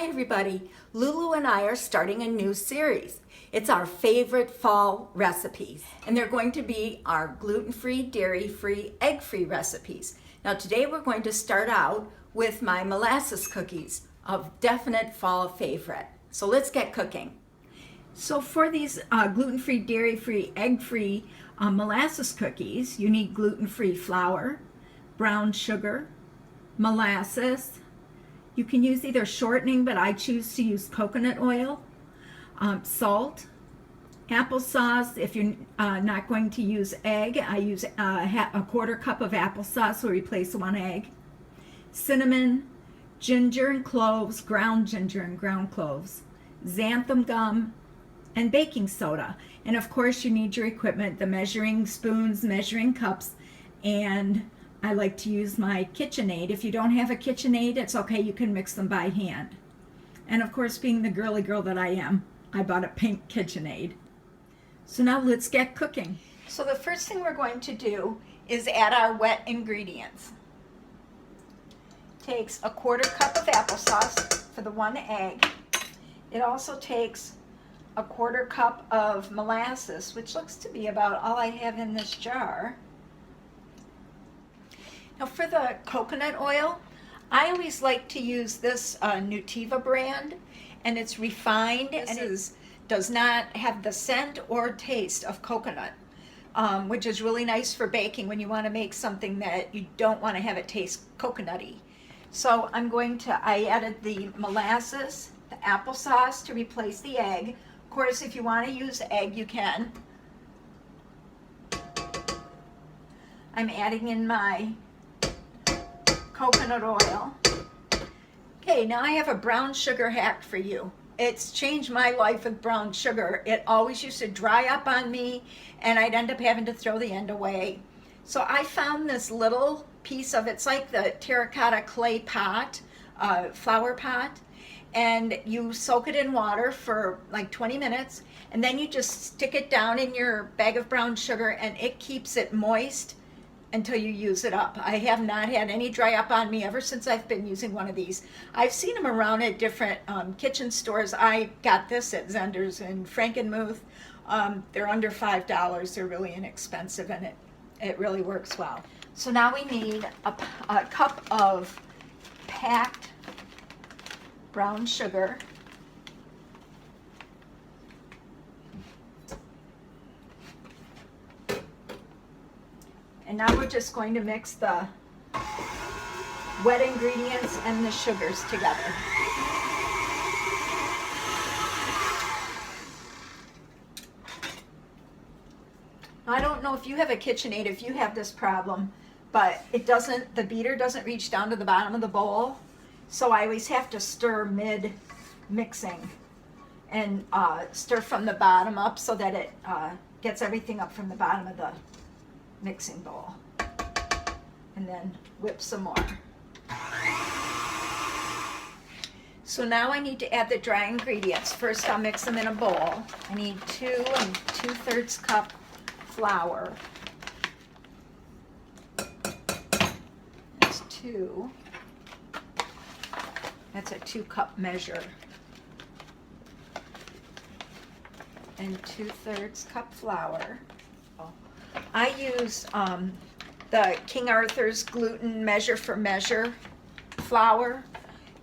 Hi everybody, Lulu and I are starting a new series. It's our favorite fall recipes, and they're going to be our gluten-free, dairy-free, egg-free recipes. Now today we're going to start out with my molasses cookies, a definite fall favorite. So let's get cooking. So for these gluten-free, dairy-free, egg-free molasses cookies, you need gluten-free flour, brown sugar, molasses. You can use either shortening, but I choose to use coconut oil, salt, applesauce. If you're not going to use egg, I use a quarter cup of applesauce to replace 1 egg, cinnamon, ginger and cloves, ground ginger and ground cloves, xanthan gum, and baking soda. And of course you need your equipment, the measuring spoons, measuring cups, and I like to use my KitchenAid. If you don't have a KitchenAid, it's okay, you can mix them by hand. And of course, being the girly girl that I am, I bought a pink KitchenAid. So now let's get cooking. So the first thing we're going to do is add our wet ingredients. Takes a quarter cup of applesauce for the 1 egg. It also takes a quarter cup of molasses, which looks to be about all I have in this jar. Now for the coconut oil, I always like to use this Nutiva brand, and it's refined and it does not have the scent or taste of coconut, which is really nice for baking when you want to make something that you don't want to have it taste coconutty. So I added the molasses, the applesauce to replace the egg. Of course, if you want to use egg, you can. I'm adding in my coconut oil. Okay, now I have a brown sugar hack for you. It's changed my life with brown sugar. It always used to dry up on me and I'd end up having to throw the end away. So I found this little piece of, it's like the terracotta clay pot, flower pot, and you soak it in water for like 20 minutes and then you just stick it down in your bag of brown sugar and it keeps it moist until you use it up. I have not had any dry up on me ever since I've been using one of these. I've seen them around at different kitchen stores. I got this at Zender's in Frankenmuth. They're under $5. They're really inexpensive and it really works well. So now we need a cup of packed brown sugar. And now we're just going to mix the wet ingredients and the sugars together. I don't know if you have a KitchenAid, if you have this problem, but the beater doesn't reach down to the bottom of the bowl. So I always have to stir mid-mixing and stir from the bottom up so that it gets everything up from the bottom of the mixing bowl, and then whip some more. So now I need to add the dry ingredients. First I'll mix them in a bowl. I need 2 2/3 cup flour. That's 2. That's a 2-cup measure. And 2/3 cup flour. I use the King Arthur's gluten measure for measure flour.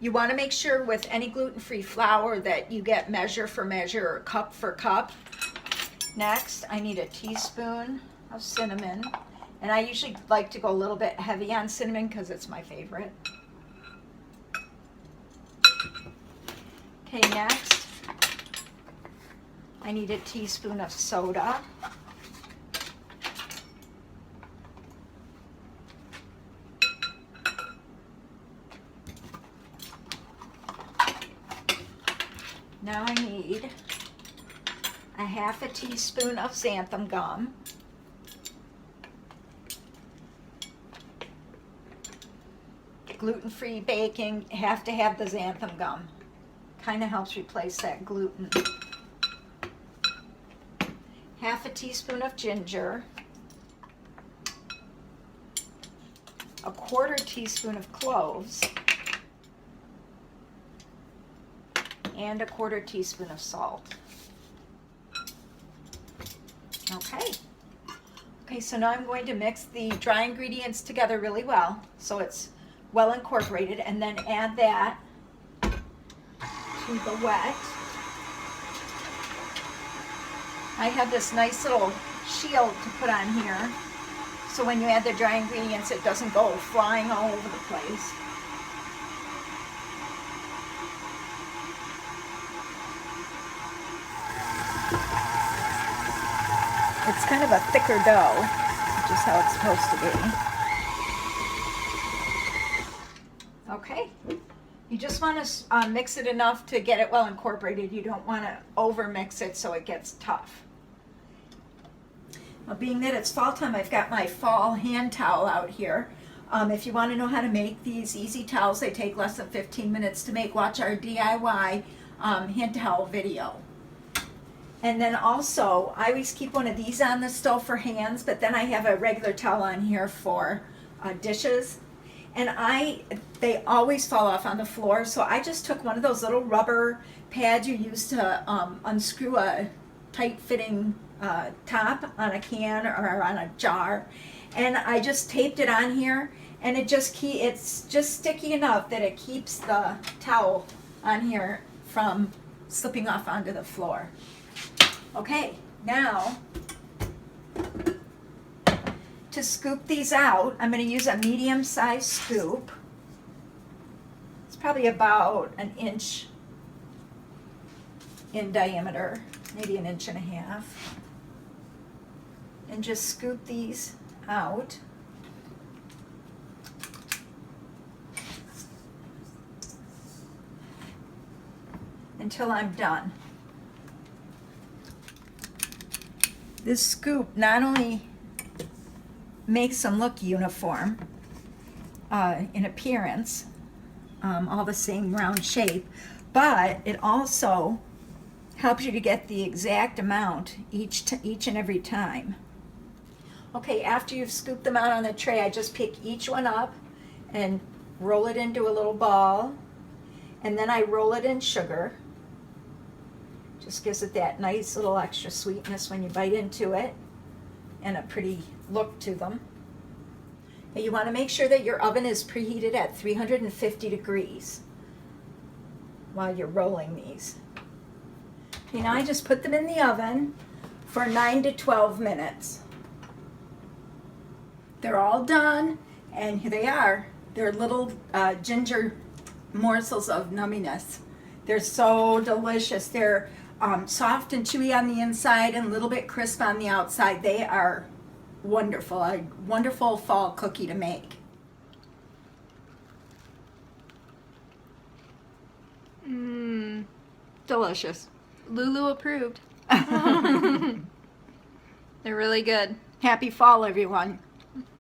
You want to make sure with any gluten-free flour that you get measure for measure or cup for cup. Next, I need a teaspoon of cinnamon. And I usually like to go a little bit heavy on cinnamon because it's my favorite. Okay, next, I need a teaspoon of soda. Now I need a 1/2 teaspoon of xanthan gum. Gluten-free baking, have to have the xanthan gum. Kind of helps replace that gluten. 1/2 teaspoon of ginger. a 1/4 teaspoon of cloves, and a 1/4 teaspoon of salt. Okay. Okay, so now I'm going to mix the dry ingredients together really well so it's well incorporated, and then add that to the wet. I have this nice little shield to put on here so when you add the dry ingredients it doesn't go flying all over the place. It's kind of a thicker dough, which is how it's supposed to be. Okay, you just want to mix it enough to get it well incorporated. You don't want to over mix it so it gets tough. Well, being that it's fall time, I've got my fall hand towel out here. If you want to know how to make these easy towels, they take less than 15 minutes to make, watch our DIY hand towel video. And then also, I always keep one of these on the stove for hands, but then I have a regular towel on here for dishes. And they always fall off on the floor, so I just took one of those little rubber pads you use to unscrew a tight-fitting top on a can or on a jar, and I just taped it on here, and it's just sticky enough that it keeps the towel on here from slipping off onto the floor. Okay, now to scoop these out, I'm going to use a medium-sized scoop. It's probably about 1 inch in diameter, maybe 1.5 inches. And just scoop these out. Until I'm done. This scoop not only makes them look uniform in appearance, all the same round shape, but it also helps you to get the exact amount each and every time. Okay, after you've scooped them out on the tray, I just pick each one up and roll it into a little ball, and then I roll it in sugar. Just gives it that nice little extra sweetness when you bite into it, and a pretty look to them. And you want to make sure that your oven is preheated at 350 degrees while you're rolling these. Okay, now I just put them in the oven for 9 to 12 minutes. They're all done, and here they are. They're little ginger morsels of numminess. They're so delicious. They're soft and chewy on the inside and a little bit crisp on the outside. They are wonderful, a wonderful fall cookie to make. Delicious. LULU approved. They're really good. Happy fall, everyone.